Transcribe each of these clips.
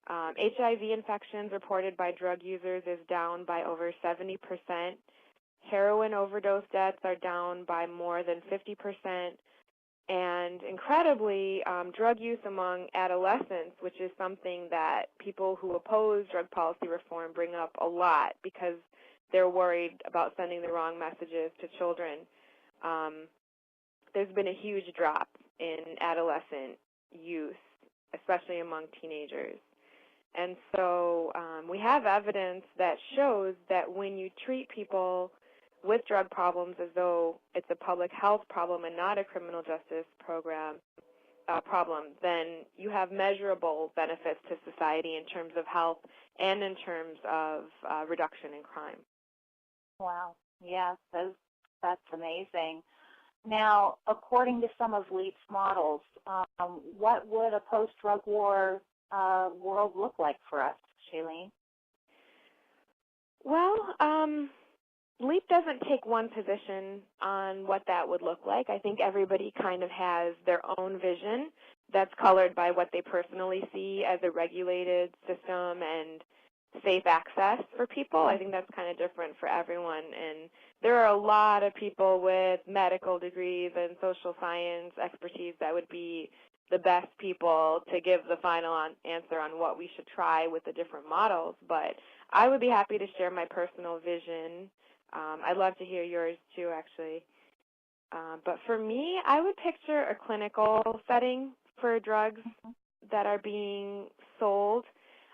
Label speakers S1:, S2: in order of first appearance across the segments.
S1: HIV infections reported by drug users is down by over 70%. Heroin overdose deaths are down by more than 50%. And incredibly, drug use among adolescents, which is something that people who oppose drug policy reform bring up a lot because they're worried about sending the wrong messages to children. There's been a huge drop in adolescent use, especially among teenagers. And so we have evidence that shows that when you treat people with drug problems as though it's a public health problem and not a criminal justice problem, then you have measurable benefits to society in terms of health and in terms of reduction in crime.
S2: Wow. Yes, that's amazing. Now, according to some of LEAP's models, what would a post-drug war world look like for us, Shaleen?
S1: Well, LEAP doesn't take one position on what that would look like. I think everybody kind of has their own vision that's colored by what they personally see as a regulated system and safe access for people. I think that's kind of different for everyone. And there are a lot of people with medical degrees and social science expertise that would be the best people to give the final answer on what we should try with the different models. But I would be happy to share my personal vision. I'd love to hear yours too, actually. But for me, I would picture a clinical setting for drugs that are being sold.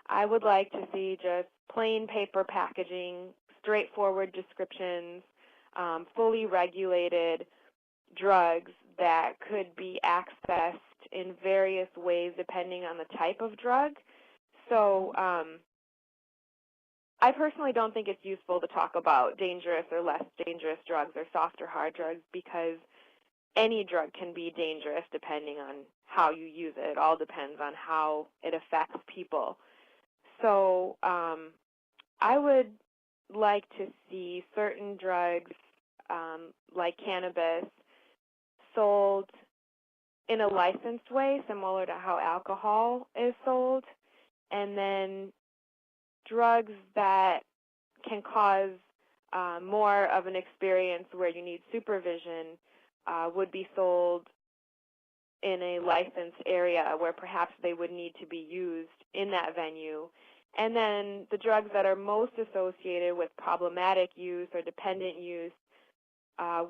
S1: I would like to see just plain paper packaging, straightforward descriptions, fully regulated drugs that could be accessed in various ways depending on the type of drug. So I personally don't think it's useful to talk about dangerous or less dangerous drugs or soft or hard drugs because any drug can be dangerous depending on how you use it. It all depends on how it affects people. So I would like to see certain drugs like cannabis sold in a licensed way, similar to how alcohol is sold, and then drugs that can cause more of an experience where you need supervision would be sold in a licensed area where perhaps they would need to be used in that venue. And then the drugs that are most associated with problematic use or dependent use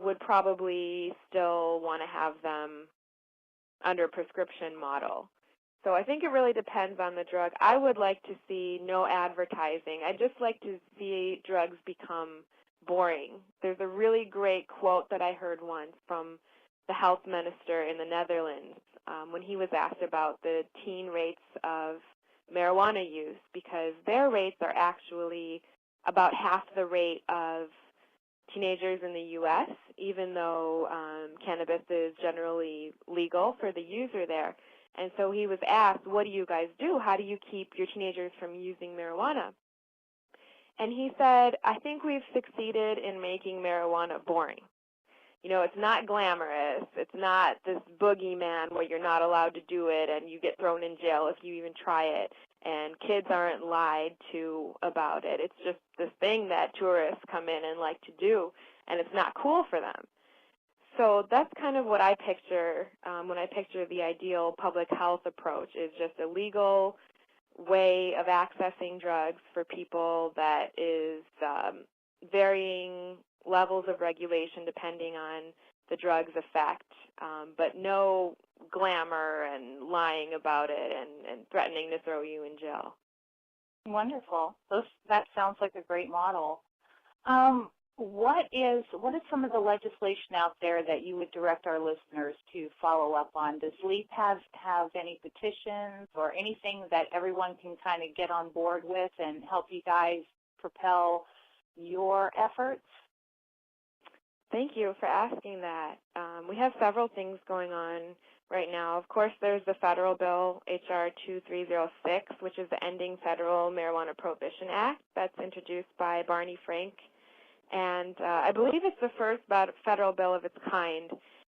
S1: would probably still want to have them under a prescription model. So I think it really depends on the drug. I would like to see no advertising. I'd just like to see drugs become boring. There's a really great quote that I heard once from the health minister in the Netherlands when he was asked about the teen rates of marijuana use, because their rates are actually about half the rate of teenagers in the U.S., even though cannabis is generally legal for the user there. And so he was asked, what do you guys do? How do you keep your teenagers from using marijuana? And he said, I think we've succeeded in making marijuana boring. You know, it's not glamorous. It's not this boogeyman where you're not allowed to do it and you get thrown in jail if you even try it. And kids aren't lied to about it. It's just this thing that tourists come in and like to do, and it's not cool for them. So that's kind of what I picture when I picture the ideal public health approach, is just a legal way of accessing drugs for people that is varying levels of regulation depending on the drug's effect, but no glamour and lying about it and threatening to throw you in jail.
S2: Wonderful. That sounds like a great model. What is some of the legislation out there that you would direct our listeners to follow up on? Does LEAP have any petitions or anything that everyone can kind of get on board with and help you guys propel your efforts?
S1: Thank you for asking that. We have several things going on right now. Of course, there's the federal bill, H.R. 2306, which is the Ending Federal Marijuana Prohibition Act that's introduced by Barney Frank. And I believe it's the first federal bill of its kind.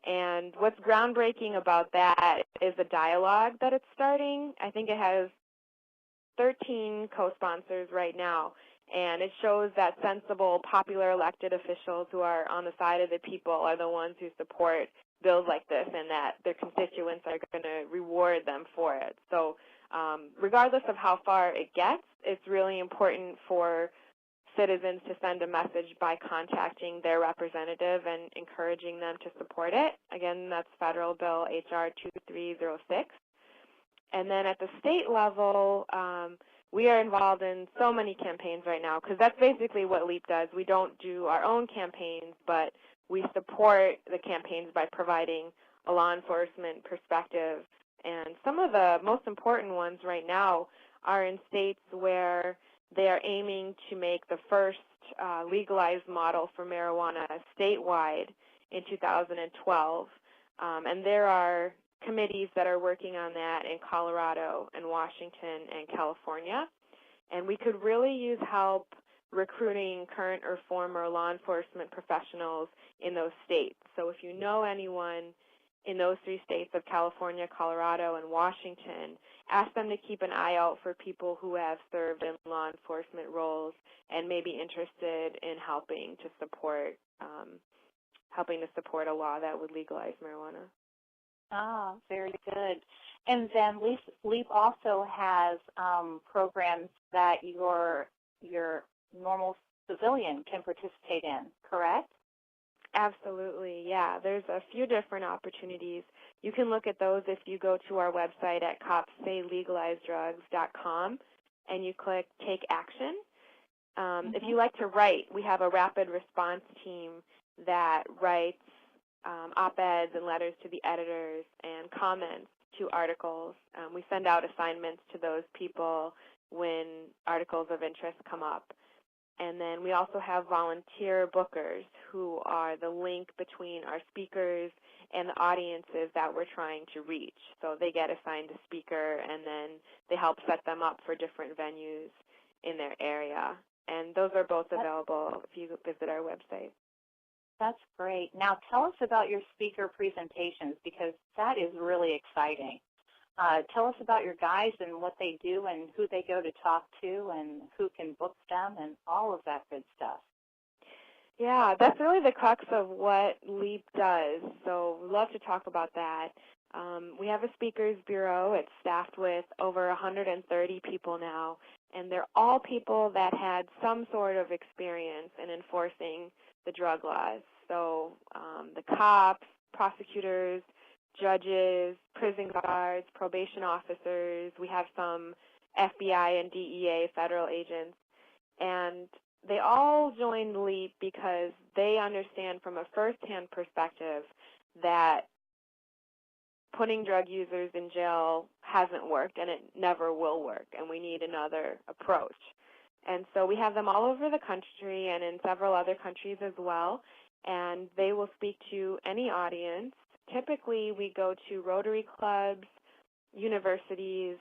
S1: And what's groundbreaking about that is the dialogue that it's starting. I think it has 13 co-sponsors right now, and it shows that sensible, popular elected officials who are on the side of the people are the ones who support bills like this, and that their constituents are going to reward them for it. So regardless of how far it gets, it's really important for citizens to send a message by contacting their representative and encouraging them to support it. Again, that's Federal Bill H.R. 2306. And then at the state level, we are involved in so many campaigns right now, because that's basically what LEAP does. We don't do our own campaigns, but we support the campaigns by providing a law enforcement perspective. And some of the most important ones right now are in states where they are aiming to make the first legalized model for marijuana statewide in 2012. And there are committees that are working on that in Colorado and Washington and California. And we could really use help recruiting current or former law enforcement professionals in those states. So if you know anyone in those 3 states of California, Colorado, and Washington, ask them to keep an eye out for people who have served in law enforcement roles and may be interested in helping to support a law that would legalize marijuana.
S2: Ah, very good. And then LEAP also has programs that your normal civilian can participate in, correct?
S1: Absolutely, yeah. There's a few different opportunities. You can look at those if you go to our website at copssaylegalizedrugs.com and you click Take Action. If you like to write, we have a rapid response team that writes op-eds and letters to the editors and comments to articles. We send out assignments to those people when articles of interest come up. And then we also have volunteer bookers who are the link between our speakers and the audiences that we're trying to reach. So they get assigned a speaker, and then they help set them up for different venues in their area. And those are both available if you visit our website.
S2: That's great. Now tell us about your speaker presentations, because that is really exciting. Tell us about your guys and what they do and who they go to talk to and who can book them and all of that good stuff.
S1: Yeah, that's really the crux of what LEAP does, so we'd love to talk about that. We have a speakers bureau. It's staffed with over 130 people now, and they're all people that had some sort of experience in enforcing the drug laws. So the cops, prosecutors, judges, prison guards, probation officers. We have some FBI and DEA federal agents. And they all joined LEAP because they understand from a first-hand perspective that putting drug users in jail hasn't worked and it never will work, and we need another approach. And so we have them all over the country and in several other countries as well, and they will speak to any audience. Typically, we go to Rotary clubs, universities,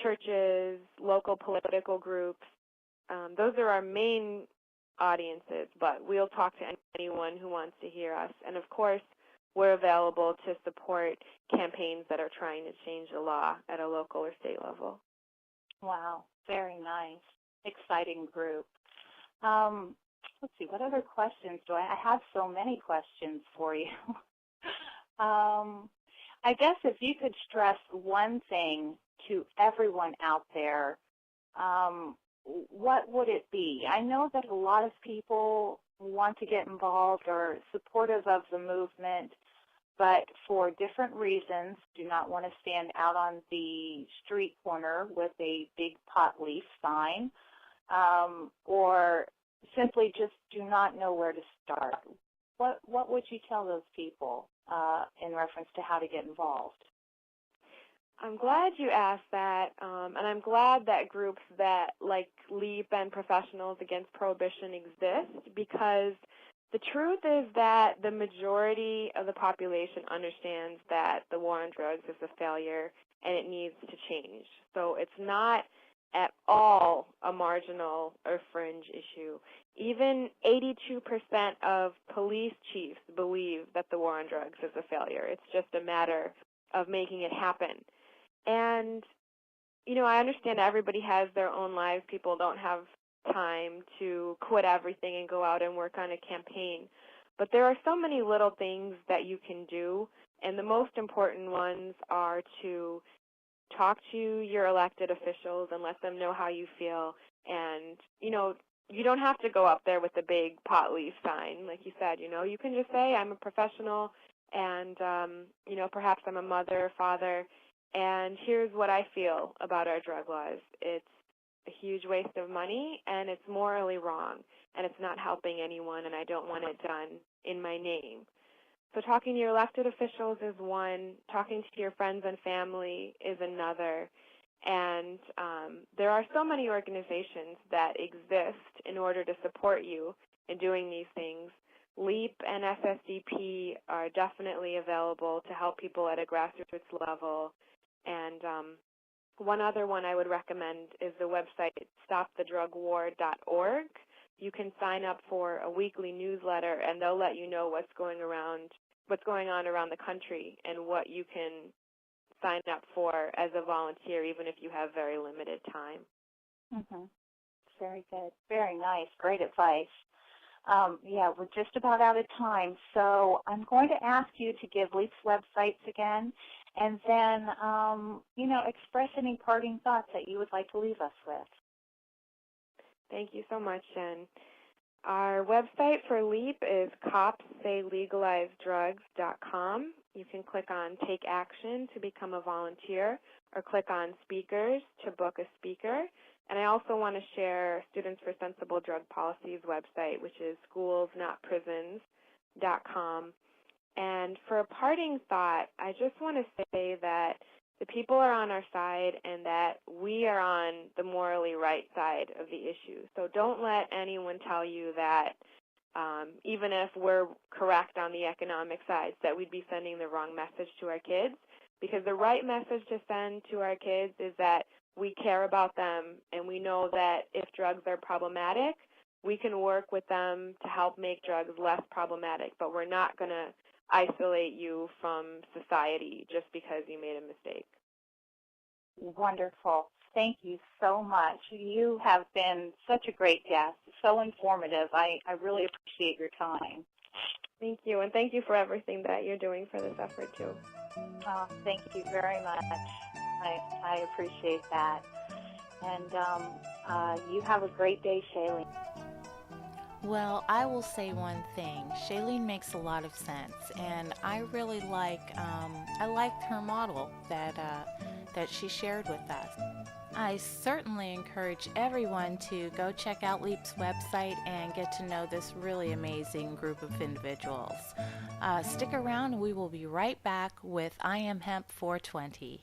S1: churches, local political groups. Those are our main audiences, but we'll talk to anyone who wants to hear us. And, of course, we're available to support campaigns that are trying to change the law at a local or state level.
S2: Wow, very nice. Exciting group. Let's see, what other questions do I have? So many questions for you. I guess if you could stress one thing to everyone out there, what would it be? I know that a lot of people want to get involved or supportive of the movement, but for different reasons do not want to stand out on the street corner with a big pot leaf sign, or simply just do not know where to start. What would you tell those people in reference to how to get involved?
S1: I'm glad you asked that, and I'm glad that groups that like LEAP and Professionals Against Prohibition exist, because the truth is that the majority of the population understands that the war on drugs is a failure and it needs to change. So it's not at all a marginal or fringe issue. Even 82% of police chiefs believe that the war on drugs is a failure. It's just a matter of making it happen. And I understand everybody has their own lives. People don't have time to quit everything and go out and work on a campaign. But there are so many little things that you can do, and the most important ones are to talk to your elected officials and let them know how you feel. And, you don't have to go up there with a big pot leaf sign, like you said. You can just say, I'm a professional, and, perhaps I'm a mother or father, and here's what I feel about our drug laws. It's a huge waste of money, and it's morally wrong, and it's not helping anyone, and I don't want it done in my name. So talking to your elected officials is one, talking to your friends and family is another, and there are so many organizations that exist in order to support you in doing these things. LEAP and SSDP are definitely available to help people at a grassroots level, and one other one I would recommend is the website stopthedrugwar.org. You can sign up for a weekly newsletter, and they'll let you know what's going on around the country and what you can sign up for as a volunteer, even if you have very limited time.
S2: Mm-hmm. Very good. Very nice. Great advice. We're just about out of time, so I'm going to ask you to give LEAP's websites again, and then, express any parting thoughts that you would like to leave us with.
S1: Thank you so much, Jen. Our website for LEAP is copssaylegalizedrugs.com. You can click on Take Action to become a volunteer, or click on Speakers to book a speaker. And I also want to share Students for Sensible Drug Policy's website, which is schoolsnotprisons.com. And for a parting thought, I just want to say that the people are on our side and that we are on the morally right side of the issue. So don't let anyone tell you that even if we're correct on the economic side, that we'd be sending the wrong message to our kids, because the right message to send to our kids is that we care about them and we know that if drugs are problematic, we can work with them to help make drugs less problematic, but we're not going to isolate you from society just because you made a mistake.
S2: Wonderful. Thank you so much. You have been such a great guest, so informative. I really appreciate your time.
S1: Thank you, and thank you for everything that you're doing for this effort, too.
S2: Thank you very much. I appreciate that. And you have a great day, Shaleen.
S3: Well, I will say one thing. Shaleen makes a lot of sense, and I really liked her model that she shared with us. I certainly encourage everyone to go check out LEAP's website and get to know this really amazing group of individuals. Stick around, and we will be right back with I Am Hemp 420.